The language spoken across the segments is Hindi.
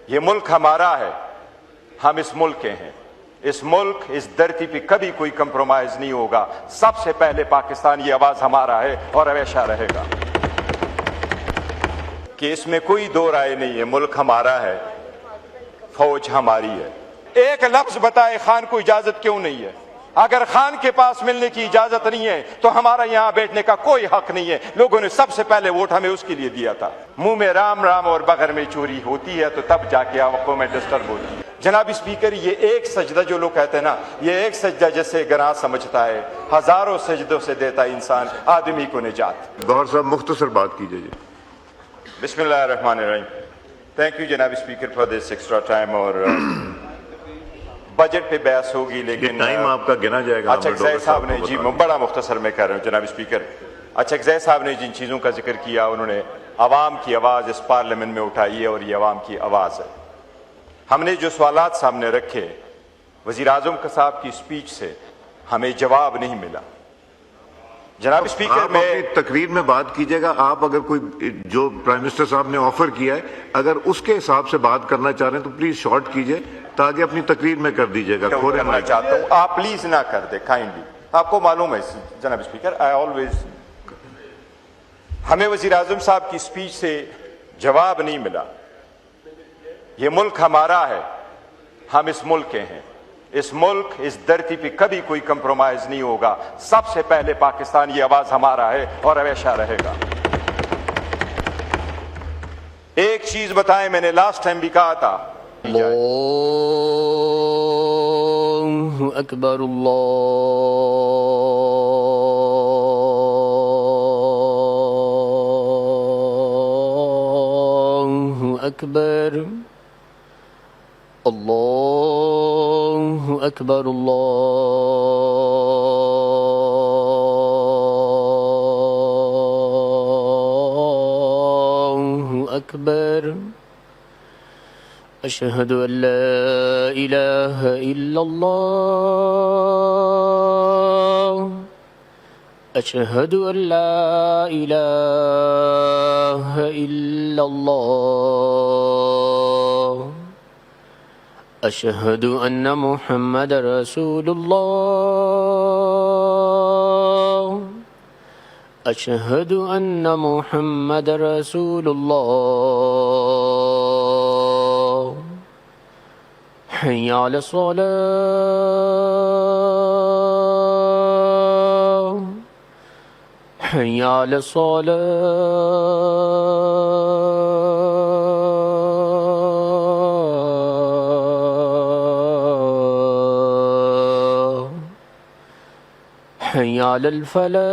ये मुल्क हमारा है, हम इस मुल्क के हैं। इस मुल्क, इस धरती पे कभी कोई कंप्रोमाइज नहीं होगा। सबसे पहले पाकिस्तान, ये आवाज हमारा है और हमेशा रहेगा कि इसमें कोई दो राय नहीं है। मुल्क हमारा है, फौज हमारी है। एक लफ्ज बताए खान को इजाजत क्यों नहीं है? अगर खान के पास मिलने की इजाजत नहीं है तो हमारा यहां बैठने का कोई हक नहीं है। लोगों ने सबसे पहले वोट हमें उसके लिए दिया था। मुंह में राम राम और बगर में चोरी होती है तो तब जाके कौमें डिस्टर्ब होती है। जनाब स्पीकर, ये एक सजदा जो लोग कहते हैं ना, ये एक सजदा जैसे गनाह समझता है, हजारों सजदों से देता इंसान आदमी को निजात। गौहर साहब मुख्तसर बात कीजिए जी। बिस्मिल्लाहिर्रहमानिर्रहीम। थैंक यू जनाब speaker for this extra time. और बजट पे बहस होगी लेकिन टाइम आपका गिना जाएगा। अच्छा जैद साहब ने, जी मैं बड़ा मुख्तसर में कह रहा हूँ जनाब स्पीकर। अच्छा जैद साहब ने जिन चीज़ों का जिक्र किया, उन्होंने अवाम की आवाज़ इस पार्लियामेंट में उठाई है और ये अवाम की आवाज़ है। हमने जो सवालात सामने रखे, वज़ीर आज़म साहब की स्पीच से हमें जवाब नहीं मिला। जनाब स्पीकर, में अपनी तकरीर में बात कीजिएगा। आप अगर कोई जो प्राइम मिनिस्टर साहब ने ऑफर किया है, अगर उसके हिसाब से बात करना चाह रहे हैं तो प्लीज शॉर्ट कीजिए ताकि अपनी तकरीर में कर दीजिएगा। करना चाहता हूँ, आप प्लीज ना कर दे काइंडली। आपको मालूम है जनाब स्पीकर, आई ऑलवेज, हमें वज़ीर आज़म साहब की स्पीच से जवाब नहीं मिला। ये मुल्क हमारा है, हम इस मुल्क के हैं। इस मुल्क, इस धरती पे कभी कोई कंप्रोमाइज नहीं होगा। सबसे पहले पाकिस्तान, ये आवाज हमारा है और हमेशा रहेगा। एक चीज बताएं, मैंने लास्ट टाइम भी कहा था, अल्लाहु अकबर, अल्लाहु अकबर, अल्लाहु अकबर, अल्लाहु अकबर। अशहदु अल्ला इलाहा इल्लल्लाह, अशहदु अल्ला इलाहा इल्लल्लाह, अशहदु अन्ना मुहम्मद रसूलुल्लाह, अशहदु अन्ना मुहम्मद रसूलुल्लाह। हय्या अला सलाह, हय्या अला सलाह, हय्या अलल फलाह,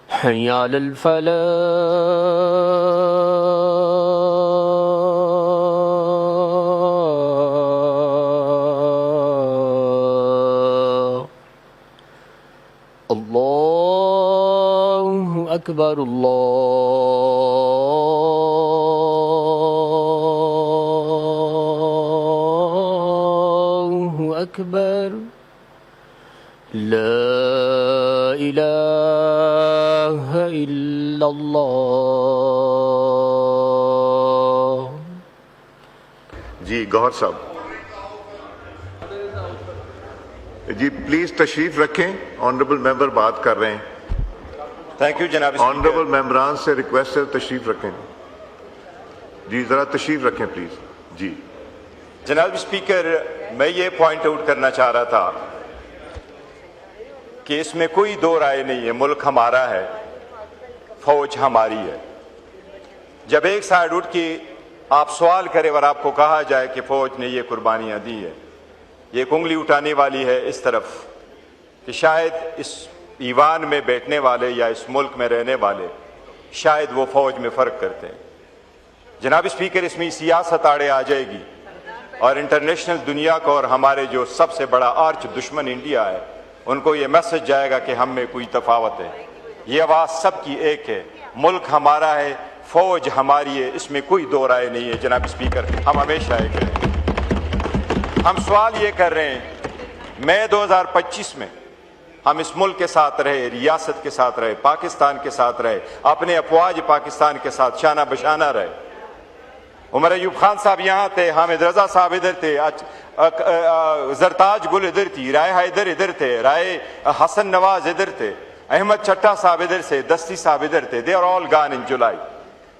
हय्या अलल फलाह। अल्लाहु अकबर, अल्लाहु अकबर। ला इलाहा इल्लल्लाह। जी गौहर साहब जी, प्लीज तशरीफ रखें। ऑनरेबल मेंबर बात कर रहे हैं। थैंक यू जनाब। ऑनरेबल मेंबरान से रिक्वेस्ट है तशरीफ रखें जी, जरा तशरीफ रखें प्लीज जी। जनाब स्पीकर, मैं ये पॉइंट आउट करना चाह रहा था कि इसमें कोई दो राय नहीं है। मुल्क हमारा है, फौज हमारी है। जब एक साइड उठ के आप सवाल करें और आपको कहा जाए कि फौज ने ये कुर्बानियां दी है, ये एक उंगली उठाने वाली है इस तरफ कि शायद इस ईवान में बैठने वाले या इस मुल्क में रहने वाले शायद वो फौज में फर्क करते हैं। जनाब स्पीकर, इसमें सियासत आड़े आ जाएगी और इंटरनेशनल दुनिया को और हमारे जो सबसे बड़ा आर्च दुश्मन इंडिया है, उनको ये मैसेज जाएगा कि हम में कोई तफावत है। ये आवाज सबकी एक है। मुल्क हमारा है, फौज हमारी है, इसमें कोई दो राय नहीं है। जनाब स्पीकर, हम हमेशा एक हैं। हम सवाल ये कर रहे हैं, मई 2025 में हम इस मुल्क के साथ रहे, रियासत के साथ रहे, पाकिस्तान के साथ रहे, अपने अफवाज पाकिस्तान के साथ शाना बशाना रहे। उमर अयूब खान साहब यहाँ थे, हामिद रजा साहब इधर थे, जरताज गुल इधर थी, राय हैदर इधर थे, राय हसन नवाज इधर थे, अहमद चट्टा साहब इधर से, दस्ती साहब इधर थे। They are all gone in July.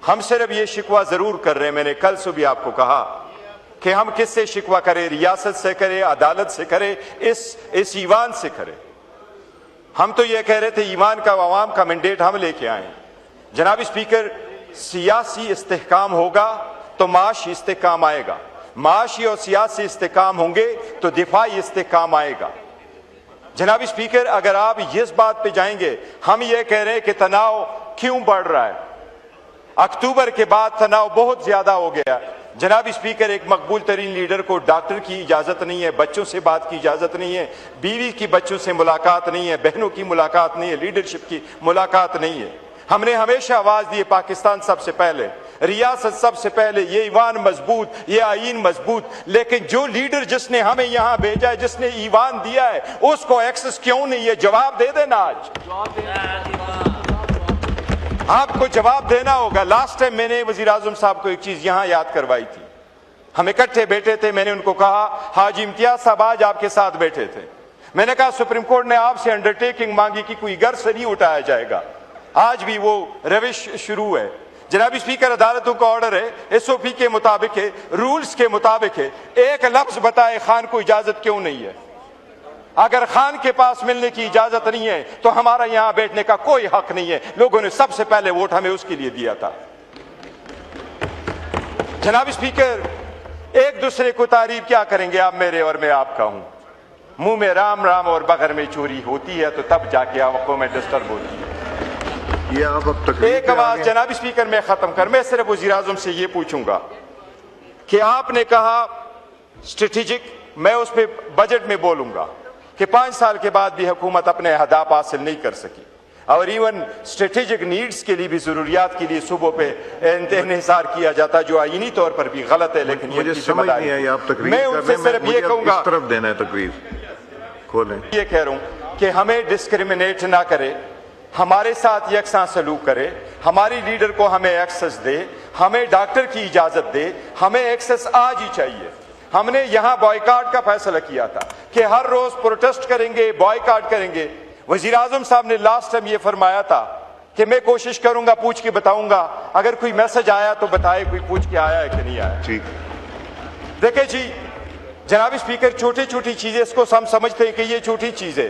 हम सिर्फ ये शिकवा जरूर कर रहे हैं, मैंने कल सुबह आपको कहा कि हम किससे शिकवा करें, रियासत से करें, अदालत से करें, इस ईवान से करें। हम तो ये कह रहे थे ईवान का अवाम का मैंडेट हम लेके आए। जनाब स्पीकर, सियासी इस्तेहकाम होगा तो माशी इस्तेहकाम आएगा, माशी और सियासी इस्तेहकाम होंगे तो दिफाई इस्तेहकाम आएगा। जनाब स्पीकर, अगर आप इस बात पे जाएंगे, हम ये कह रहे हैं कि तनाव क्यों बढ़ रहा है, अक्टूबर के बाद तनाव बहुत ज्यादा हो गया। जनाब स्पीकर, एक मकबूल तरीन लीडर को डॉक्टर की इजाजत नहीं है, बच्चों से बात की इजाजत नहीं है, बीवी की बच्चों से मुलाकात नहीं है, बहनों की मुलाकात नहीं है, लीडरशिप की मुलाकात नहीं है। हमने हमेशा आवाज दी पाकिस्तान सबसे पहले, रियासत सबसे पहले, ये ईवान मजबूत, ये आईन मजबूत। लेकिन जो लीडर जिसने हमें यहां भेजा है, जिसने ईवान दिया है, उसको एक्सेस क्यों नहीं है? जवाब दे देना। आज आपको जवाब देना होगा। लास्ट टाइम मैंने वजीर आजम साहब को एक चीज यहां याद करवाई थी, हम इकट्ठे बैठे थे, मैंने उनको कहा हाजी इम्तियाज साहब आज आपके साथ बैठे थे, मैंने कहा सुप्रीम कोर्ट ने आपसे अंडरटेकिंग मांगी कि कोई घर से नहीं उठाया जाएगा। आज भी वो रविश शुरू है। जनाब स्पीकर, अदालतों का ऑर्डर है, एसओपी के मुताबिक है, रूल्स के मुताबिक है। एक लफ्ज बताए खान को इजाजत क्यों नहीं है? अगर खान के पास मिलने की इजाजत नहीं है तो हमारा यहां बैठने का कोई हक नहीं है। लोगों ने सबसे पहले वोट हमें उसके लिए दिया था। जनाब स्पीकर, एक दूसरे को तारीफ क्या करेंगे? आप मेरे और मैं आपका हूं। मुंह में राम राम और बगर में चोरी होती है तो तब जाके आंखों में डिस्टर्ब होती है। ये आप अब तक एक आवाज जनाब स्पीकर, मैं खत्म कर, मैं सिर्फ वजीर आजम से ये पूछूंगा कि आपने कहा स्ट्रेटेजिक, मैं उस पर बजट में बोलूंगा कि 5 साल के बाद भी हुकूमत अपने अहदाफ हासिल नहीं कर सकी और इवन स्ट्रेटेजिक नीड्स के लिए भी, जरूरियात के लिए सूबों पे इन्हिसार किया जाता जो आईनी तौर पर भी गलत है। लेकिन मुझे समझ नहीं आई, आप तकरीर मैं उनसे सिर्फ ये कहूंगा, इस तरफ देना है तकरीर खोलें। ये कह रहा हूं कि हमें डिस्क्रिमिनेट ना करे, हमारे साथ यकसा सलूक करे, हमारी लीडर को हमें एक्सेस दे, हमें डॉक्टर की इजाजत दे, हमें एक्सेस आज ही चाहिए। हमने यहां बॉयकॉट का फैसला किया था कि हर रोज प्रोटेस्ट करेंगे, बॉयकॉट करेंगे। वजीर आजम साहब ने लास्ट टाइम ये फरमाया था कि मैं कोशिश करूंगा, पूछ के बताऊंगा, अगर कोई मैसेज आया तो बताए कोई पूछ के आया है कि नहीं आया। ठीक, देखिए जी जनाब स्पीकर, छोटी छोटी चीजें, इसको हम समझते हैं कि ये छोटी चीजें,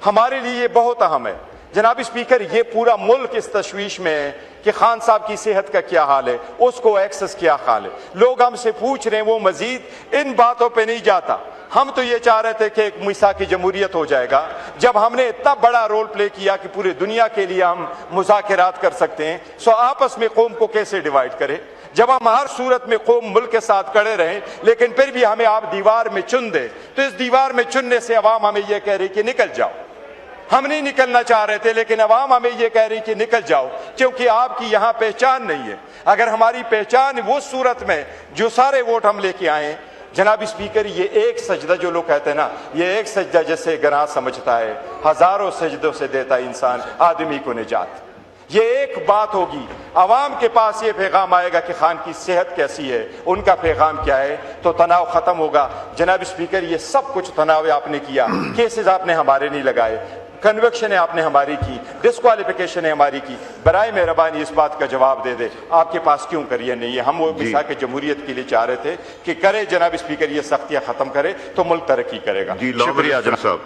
हमारे लिए ये बहुत अहम है। जनाब स्पीकर, ये पूरा मुल्क इस तशवीश में है कि खान साहब की सेहत का क्या हाल है, उसको एक्सेस क्या हाल है। लोग हमसे पूछ रहे हैं, वो मजीद इन बातों पे नहीं जाता। हम तो ये चाह रहे थे कि एक मिसाकी जमहूरियत हो जाएगा जब हमने इतना बड़ा रोल प्ले किया कि पूरी दुनिया के लिए हम मुज़ाकरात कर सकते हैं। सो आपस में कौम को कैसे डिवाइड करें जब हम हर सूरत में कौम मुल्क के साथ खड़े रहें, लेकिन फिर भी हमें आप दीवार में चुन दे। तो इस दीवार में चुनने से अवाम हमें यह कह रही कि निकल जाओ। हम नहीं निकलना चाह रहे थे, लेकिन अवाम हमें यह कह रही कि निकल जाओ, क्योंकि आपकी यहां पहचान नहीं है। अगर हमारी पहचान वो सूरत में जो सारे वोट हम लेके आए, जनाब स्पीकर, ये एक सजदा जो लोग कहते हैं ना, ये एक सजदा जैसे गनाह समझता है, हजारों सजदों से देता इंसान आदमी को निजात। ये एक बात होगी, अवाम के पास ये पैगाम आएगा कि खान की सेहत कैसी है, उनका पैगाम क्या है, तो तनाव खत्म होगा। जनाब स्पीकर, ये सब कुछ तनाव आपने किया, केसेस आपने हमारे नहीं लगाए, कन्विक्शन है आपने हमारी की, डिस्क्वालिफिकेशन है हमारी की। बराए मेहरबानी इस बात का जवाब दे दे, आपके पास क्यों करिए नहीं है। हम वो मिसाक जमहूरियत के लिए चाह रहे थे कि करे जनाब स्पीकर, ये सख्तियां खत्म करे तो मुल्क तरक्की करेगा। शुक्रिया जनाब साहब।